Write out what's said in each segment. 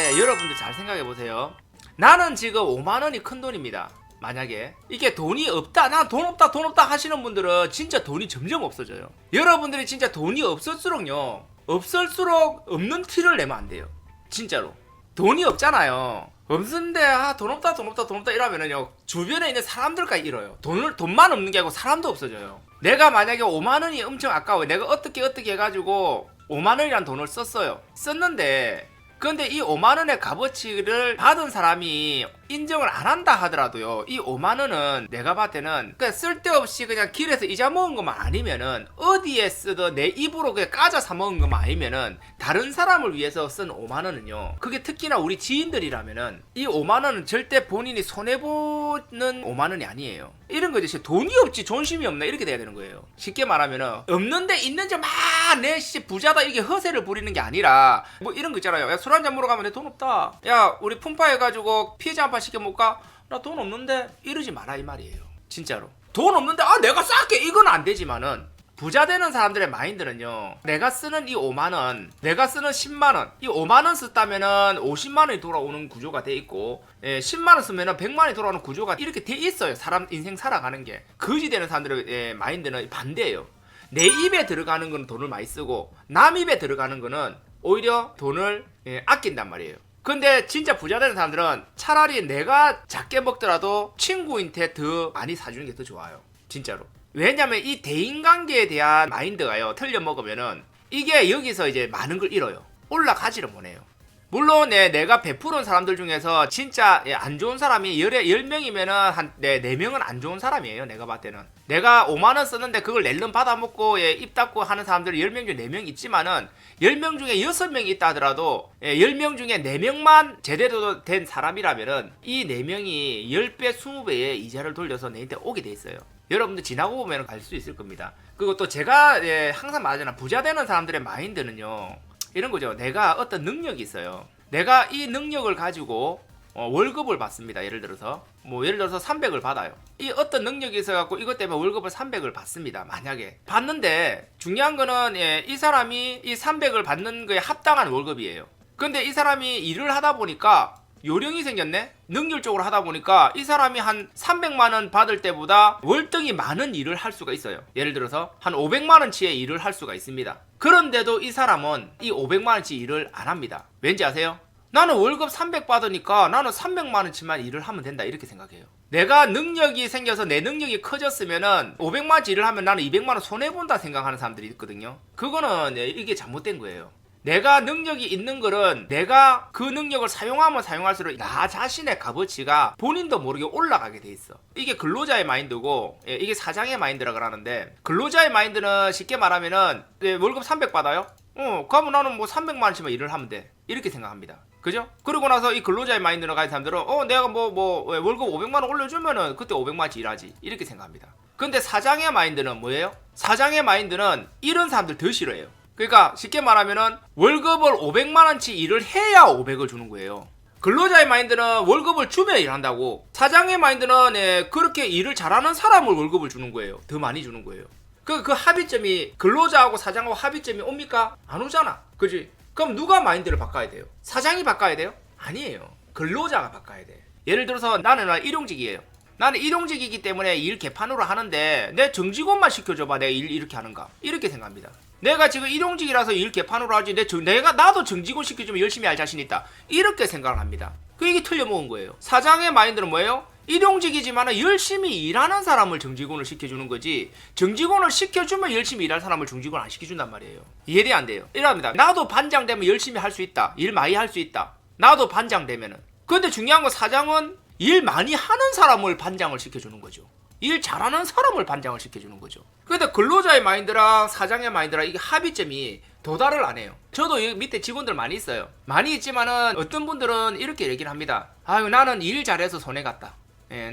만약에 여러분들 잘 생각해 보세요. 나는 지금 5만원이 큰 돈입니다. 만약에 이게 돈이 없다, 난 돈 없다 돈 없다 하시는 분들은 진짜 돈이 점점 없어져요. 여러분들이 진짜 돈이 없을수록요, 없을수록 없는 티를 내면 안 돼요. 진짜로 돈이 없잖아요. 없는데 돈 없다 돈 없다 돈 없다 이러면은요, 주변에 있는 사람들까지 잃어요. 돈만 없는 게 아니고 사람도 없어져요. 내가 만약에 5만원이 엄청 아까워요. 내가 어떻게 해가지고 5만원이란 돈을 썼는데, 근데 이 5만원의 값어치를 받은 사람이 인정을 안 한다 하더라도요, 이 5만원은 내가 봤을 때는 그냥 쓸데없이 그냥 길에서 이자 먹은 것만 아니면은, 어디에 쓰던 내 입으로 그냥 까자 사 먹은 것만 아니면은, 다른 사람을 위해서 쓴 5만원은요, 그게 특히나 우리 지인들이라면은 이 5만원은 절대 본인이 손해보는 5만원이 아니에요. 이런 거지. 돈이 없지 존심이 없나 이렇게 돼야 되는 거예요. 쉽게 말하면은 없는데 있는지 막 내 부자다 이게 허세를 부리는 게 아니라, 뭐 이런 거 있잖아요. 야, 술 한잔 먹으러 가면 내 돈 없다, 야 우리 품파 해가지고 피자 한 판 시켜 먹을까? 나 돈 없는데, 이러지 마라 이 말이에요. 진짜로 돈 없는데 내가 쌀게, 이건 안 되지만은, 부자 되는 사람들의 마인드는요, 내가 쓰는 이 5만원, 내가 쓰는 10만원, 이 5만원 썼다면은 50만원이 돌아오는 구조가 돼 있고, 10만원 쓰면은 100만원이 돌아오는 구조가 이렇게 돼 있어요. 사람 인생 살아가는 게. 거지 되는 사람들의 마인드는 반대예요. 내 입에 들어가는 건 돈을 많이 쓰고, 남 입에 들어가는 거는 오히려 돈을 아낀단 말이에요. 근데 진짜 부자 되는 사람들은 차라리 내가 작게 먹더라도 친구한테 더 많이 사주는 게 더 좋아요. 진짜로. 왜냐면 이 대인관계에 대한 마인드가요, 틀려 먹으면은 이게 여기서 이제 많은 걸 잃어요. 올라가지를 못해요. 물론 내가 베푸는 사람들 중에서 진짜 안 좋은 사람이 10명이면은 한 4명은 안 좋은 사람이에요. 내가 봤을 때는. 내가 5만원 썼는데 그걸 낼름 받아먹고 입 닫고 하는 사람들이 10명 중에 4명 있지만은, 10명 중에 6명이 있다 하더라도 10명 중에 4명만 제대로 된 사람이라면은 이 4명이 10배 20배의 이자를 돌려서 내한테 오게 돼 있어요. 여러분들 지나고 보면 갈 수 있을 겁니다. 그리고 또 제가 항상 말하잖아, 부자 되는 사람들의 마인드는요, 이런 거죠. 내가 어떤 능력이 있어요. 내가 이 능력을 가지고 월급을 받습니다. 예를 들어서 300을 받아요. 이 어떤 능력이 있어갖고 이것 때문에 월급을 300을 받습니다. 만약에 받는데, 중요한 거는 이 사람이 이 300을 받는 거에 합당한 월급이에요. 근데 이 사람이 일을 하다 보니까 요령이 생겼네? 능률적으로 하다 보니까 이 사람이 한 300만원 받을 때보다 월등히 많은 일을 할 수가 있어요. 예를 들어서 한 500만원치의 일을 할 수가 있습니다. 그런데도 이 사람은 이 500만원치 일을 안 합니다. 왠지 아세요? 나는 월급 300 받으니까 나는 300만원치만 일을 하면 된다, 이렇게 생각해요. 내가 능력이 생겨서 내 능력이 커졌으면은 500만원치 일을 하면 나는 200만원 손해본다 생각하는 사람들이 있거든요. 그거는 이게 잘못된 거예요. 내가 능력이 있는 거는 내가 그 능력을 사용하면 사용할수록 나 자신의 값어치가 본인도 모르게 올라가게 돼 있어. 이게 근로자의 마인드고, 이게 사장의 마인드라 그러는데, 근로자의 마인드는 쉽게 말하면은 월급 300 받아요? 그러면 나는 300만원치만 일을 하면 돼, 이렇게 생각합니다. 그죠? 그리고 나서 이 근로자의 마인드로 가는 사람들은 내가 월급 500만원 올려주면은 그때 500만원치 일하지, 이렇게 생각합니다. 근데 사장의 마인드는 뭐예요? 사장의 마인드는 이런 사람들 더 싫어해요. 그러니까 쉽게 말하면은 월급을 500만원치 일을 해야 500을 주는 거예요. 근로자의 마인드는 월급을 주면 일한다고, 사장의 마인드는 그렇게 일을 잘하는 사람을 월급을 주는 거예요. 더 많이 주는 거예요. 그 합의점이, 근로자하고 사장하고 합의점이 옵니까? 안 오잖아. 그지? 그럼 누가 마인드를 바꿔야 돼요? 사장이 바꿔야 돼요? 아니에요. 근로자가 바꿔야 돼. 예를 들어서 나는 일용직이에요. 나는 일용직이기 때문에 일 개판으로 하는데 내 정직원만 시켜줘봐, 내가 일 이렇게 하는가, 이렇게 생각합니다. 내가 지금 일용직이라서 일 개판으로 하지, 나도 정직원 시켜주면 열심히 할 자신 있다, 이렇게 생각을 합니다. 이게 틀려먹은 거예요. 사장의 마인드는 뭐예요? 일용직이지만 열심히 일하는 사람을 정직원을 시켜주는 거지, 정직원을 시켜주면 열심히 일할 사람을 정직원 안 시켜준단 말이에요. 이해돼 안 돼요? 이랍니다. 나도 반장 되면 열심히 할 수 있다, 일 많이 할 수 있다, 나도 반장 되면은. 근데 중요한 건 사장은 일 많이 하는 사람을 반장을 시켜주는 거죠. 일 잘하는 사람을 반장을 시켜주는 거죠. 근데 근로자의 마인드랑 사장의 마인드랑 이게 합의점이 도달을 안 해요. 저도 여기 밑에 직원들 많이 있어요. 많이 있지만은 어떤 분들은 이렇게 얘기를 합니다. 아유, 나는 일 잘해서 손해 갔다.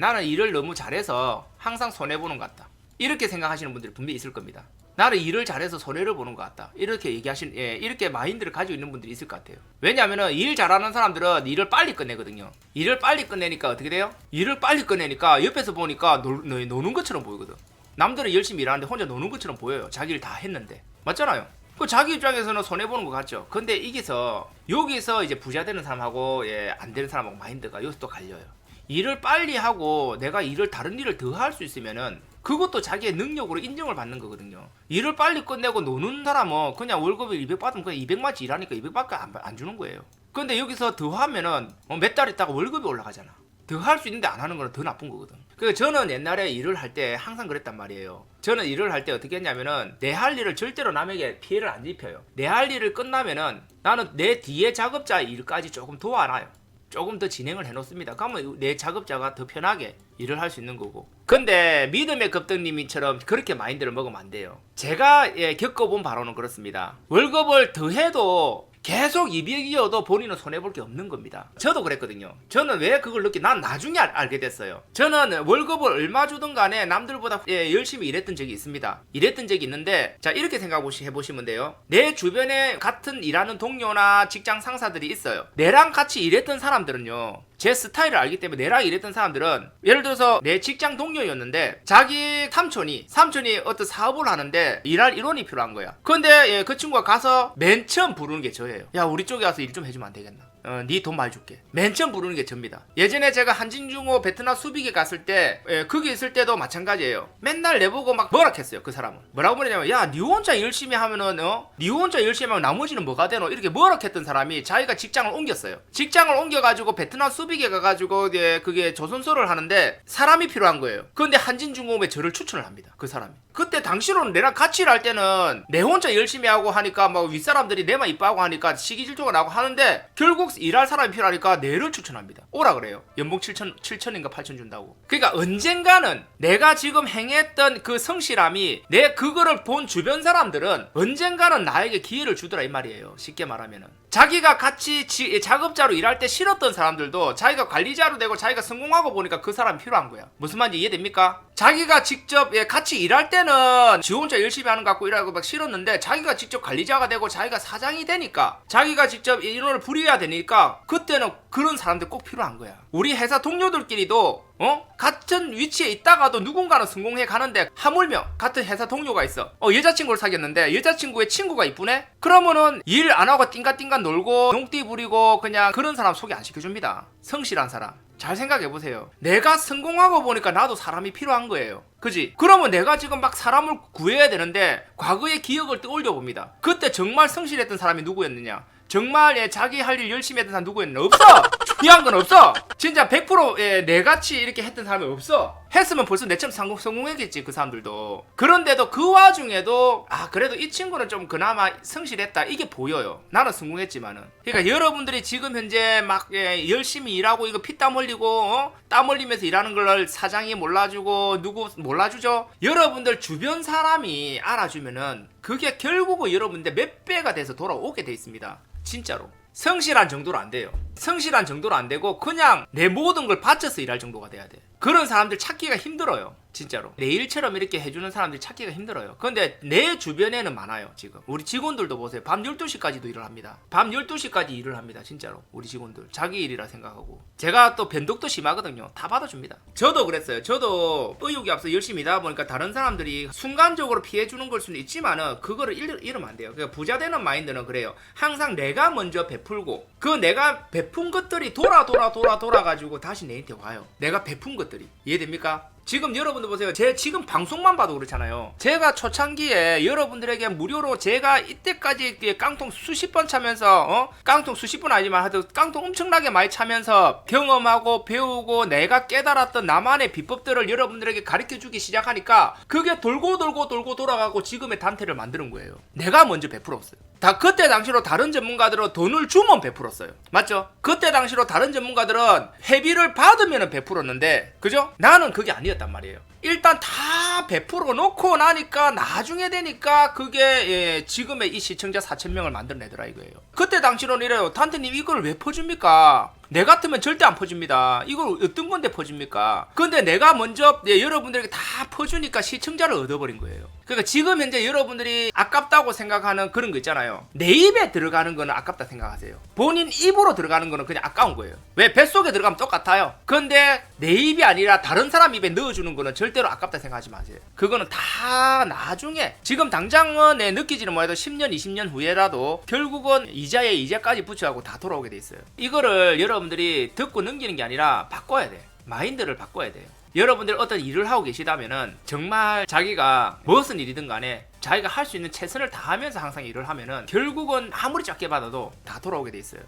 나는 일을 너무 잘해서 항상 손해보는 것 같다, 이렇게 생각하시는 분들이 분명히 있을 겁니다. 나는 일을 잘해서 손해를 보는 것 같다, 이렇게 이렇게 마인드를 가지고 있는 분들이 있을 것 같아요. 왜냐하면 일 잘하는 사람들은 일을 빨리 끝내거든요. 일을 빨리 끝내니까 어떻게 돼요? 일을 빨리 끝내니까 옆에서 보니까 노는 것처럼 보이거든. 남들은 열심히 일하는데 혼자 노는 것처럼 보여요. 자기 일 다 했는데. 맞잖아요. 그 자기 입장에서는 손해보는 것 같죠. 근데 여기서 이제 부자 되는 사람하고 안 되는 사람하고 마인드가 여기서 또 갈려요. 일을 빨리 하고 내가 다른 일을 더 할 수 있으면은 그것도 자기의 능력으로 인정을 받는 거거든요. 일을 빨리 끝내고 노는 사람은 그냥 월급을 200 받으면 그냥 200만치 일하니까 200밖에 안 주는 거예요. 근데 여기서 더 하면은 몇 달 있다가 월급이 올라가잖아. 더 할 수 있는데 안 하는 거는 더 나쁜 거거든. 그래서 저는 옛날에 일을 할 때 항상 그랬단 말이에요. 저는 일을 할 때 어떻게 했냐면은 내 할 일을 절대로 남에게 피해를 안 입혀요. 내 할 일을 끝나면은 나는 내 뒤에 작업자 일까지 조금 도와놔요. 조금 더 진행을 해놓습니다. 그러면 내 작업자가 더 편하게 일을 할 수 있는 거고. 근데 믿음의 급등님이처럼 그렇게 마인드를 먹으면 안 돼요. 제가 겪어본 바로는 그렇습니다. 월급을 더 해도 계속 200이어도 본인은 손해볼 게 없는 겁니다. 저도 그랬거든요. 저는 왜 그걸 난 나중에 알게 됐어요. 저는 월급을 얼마 주든 간에 남들보다 열심히 일했던 적이 있습니다. 일했던 적이 있는데, 자, 이렇게 해보시면 돼요. 내 주변에 같은 일하는 동료나 직장 상사들이 있어요. 내랑 같이 일했던 사람들은요, 제 스타일을 알기 때문에 내랑 일했던 사람들은, 예를 들어서 내 직장 동료였는데 자기 삼촌이 어떤 사업을 하는데 일할 인원이 필요한 거야. 근데 그 친구가 가서 맨 처음 부르는 게 저예요. 야, 우리 쪽에 와서 일 좀 해주면 안 되겠나? 네 돈 많이 줄게. 맨 처음 부르는 게 접니다. 예전에 제가 한진중호 베트남 수비기 갔을 때 거기 있을 때도 마찬가지예요. 맨날 내보고 막 뭐라 했어요. 그 사람은 뭐라고 그러냐면, 야, 니 혼자 열심히 하면은 니 혼자 열심히 하면 나머지는 뭐가 되노? 이렇게 뭐라 했던 사람이 자기가 직장을 옮겼어요. 직장을 옮겨가지고 베트남 수비기에 가가지고 그게 조선소를 하는데 사람이 필요한 거예요. 그런데 한진중공업에 저를 추천을 합니다. 그 사람이. 그때 당시로는 내랑 같이 일할 때는 내 혼자 열심히 하고 하니까 막 윗사람들이 내만 이뻐하고 하니까 시기 질투가 나고 하는데, 결국 일할 사람이 필요하니까 내를 추천합니다. 오라 그래요. 연봉 7천인가 8천 준다고. 그러니까 언젠가는 내가 지금 행했던 그 성실함이, 내 그거를 본 주변 사람들은 언젠가는 나에게 기회를 주더라 이 말이에요. 쉽게 말하면은 자기가 같이 작업자로 일할 때 싫었던 사람들도 자기가 관리자로 되고 자기가 성공하고 보니까 그 사람이 필요한 거야. 무슨 말인지 이해됩니까? 자기가 직접 같이 일할 때는 지 혼자 열심히 하는 것 같고 일하고 막 싫었는데, 자기가 직접 관리자가 되고 자기가 사장이 되니까, 자기가 직접 인원을 부려야 되니까 그때는 그런 사람들 꼭 필요한 거야. 우리 회사 동료들끼리도 같은 위치에 있다가도 누군가는 성공해 가는데, 하물며 같은 회사 동료가 있어. 여자친구를 사귀었는데 여자친구의 친구가 이쁘네? 그러면은 일 안 하고 띵가띵가 놀고 농띠 부리고 그냥 그런 사람 소개 안 시켜줍니다. 성실한 사람. 잘 생각해보세요. 내가 성공하고 보니까 나도 사람이 필요한 거예요. 그지? 그러면 내가 지금 막 사람을 구해야 되는데 과거의 기억을 떠올려 봅니다. 그때 정말 성실했던 사람이 누구였느냐? 정말 자기 할 일 열심히 했던 사람 누구였나? 없어! 중요한 건 없어! 진짜 100% 내같이 이렇게 했던 사람이 없어. 했으면 벌써 내처럼 성공했겠지, 그 사람들도. 그런데도 그 와중에도 그래도 이 친구는 좀 그나마 성실했다, 이게 보여요. 나는 성공했지만은. 그러니까 여러분들이 지금 현재 막 열심히 일하고 이거 피땀 흘리고 땀 흘리면서 일하는 걸 사장이 몰라주고 누구 몰라주죠? 여러분들 주변 사람이 알아주면은 그게 결국은 여러분들 몇 배가 돼서 돌아오게 돼 있습니다. 진짜로. 성실한 정도로 안 돼요. 성실한 정도로 안 되고 그냥 내 모든 걸 바쳐서 일할 정도가 돼야 돼. 그런 사람들 찾기가 힘들어요. 진짜로. 내 일처럼 이렇게 해주는 사람들이 찾기가 힘들어요. 근데 내 주변에는 많아요. 지금 우리 직원들도 보세요. 밤 12시까지도 일을 합니다. 밤 12시까지 일을 합니다. 진짜로. 우리 직원들 자기 일이라 생각하고. 제가 또 변덕도 심하거든요. 다 받아줍니다. 저도 그랬어요. 저도 의욕이 앞서 열심히 일하다 보니까 다른 사람들이 순간적으로 피해주는 걸 수는 있지만은 그거를 잃으면 안 돼요. 그러니까 부자 되는 마인드는 그래요. 항상 내가 먼저 베풀고 그 내가 베푼 것들이 돌아가지고 다시 내한테 와요. 내가 베푼 것들이. 이해됩니까? 지금 여러분들 보세요. 제 지금 방송만 봐도 그렇잖아요. 제가 초창기에 여러분들에게 무료로 제가 이때까지 깡통 수십 번 차면서 깡통 수십 번 아니지만 하여튼 깡통 엄청나게 많이 차면서 경험하고 배우고 내가 깨달았던 나만의 비법들을 여러분들에게 가르쳐주기 시작하니까 그게 돌고 돌아가고 지금의 단태를 만드는 거예요. 내가 먼저 베풀었어요. 그때 당시로 다른 전문가들은 돈을 주면 베풀었어요. 맞죠? 그때 당시로 다른 전문가들은 회비를 받으면 베풀었는데, 그죠? 나는 그게 아니었단 말이에요. 일단 다 베풀어 놓고 나니까 나중에 되니까 그게 지금의 이 시청자 4,000명을 만들어내더라 이거예요. 그때 당시로는 이래요. 단테님 이걸 왜 퍼줍니까? 내 같으면 절대 안 퍼줍니다. 이걸 어떤 건데 퍼줍니까? 근데 내가 먼저 여러분들에게 다 퍼주니까 시청자를 얻어버린 거예요. 그러니까 지금 현재 여러분들이 아깝다고 생각하는 그런 거 있잖아요. 내 입에 들어가는 거는 아깝다 생각하세요. 본인 입으로 들어가는 거는 그냥 아까운 거예요. 왜? 뱃속에 들어가면 똑같아요. 근데 내 입이 아니라 다른 사람 입에 넣어주는 거는 절대로 아깝다 생각하지 마세요. 그거는 다 나중에, 지금 당장은 느끼지는 못해도 10년 20년 후에라도 결국은 이자에 이자까지 붙여가고 다 돌아오게 돼 있어요. 이거를 여러분들이 듣고 넘기는 게 아니라 바꿔야 돼. 마인드를 바꿔야 돼요. 여러분들 어떤 일을 하고 계시다면은 정말 자기가 무슨 일이든 간에 자기가 할 수 있는 최선을 다하면서 항상 일을 하면은 결국은 아무리 작게 받아도 다 돌아오게 돼 있어요.